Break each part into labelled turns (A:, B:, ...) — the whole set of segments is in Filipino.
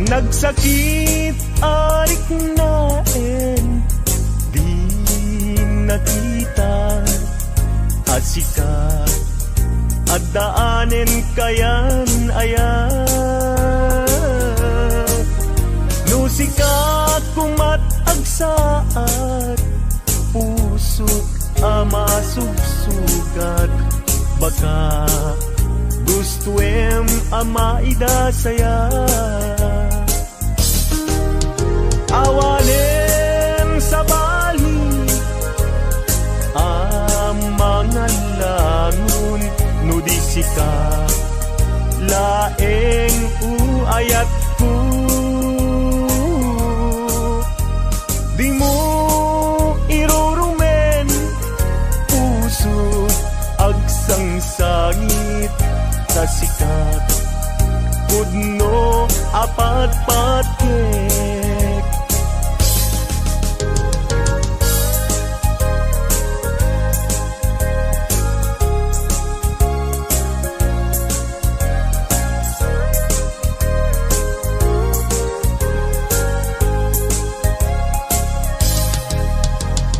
A: Nagsakit arik naen, di nakita asika at daanen kayan ayan. Nusikat kumat agsaat, pusok ama sugsugat, baka gustuem ama idasaya. Awanen sa bali mga langon, nudisika laeng uayat ko. Di mo irurumen puso agsangsangit tasikat kudno apat-patkek.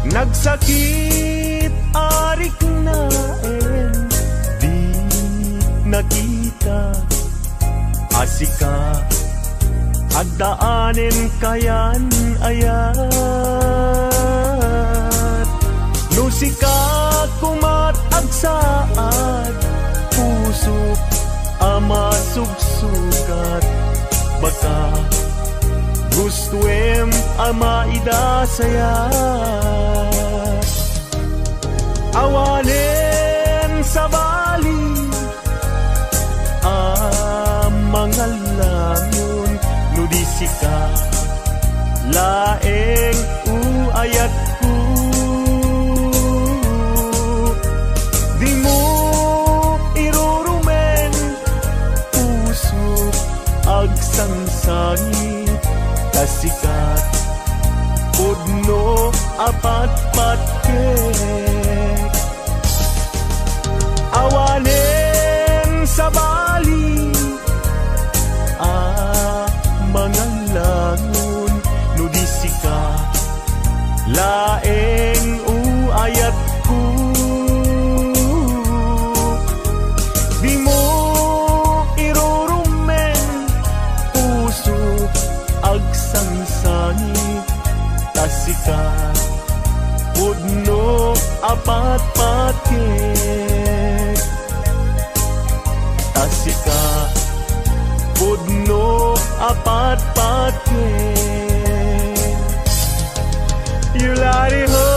A: Nagsakit arik naen, di nakita asika agdaanen kayan ayat. Nusika kumat agsaad, pusok ama sugsugat, baka gustuem ama idasaya. Awanen sa bali mga langon, nudisika laeng uayat ko. Di mo irurumen puso agsangsangit tasikat pudno apat-patkek. Awanen sa bali mga langon, nudisika laeng uayat ko. Di mo irurumen puso agsangsangit tasikat pudno apat-patkek. Tasika pudno apat-patkek. You light it up.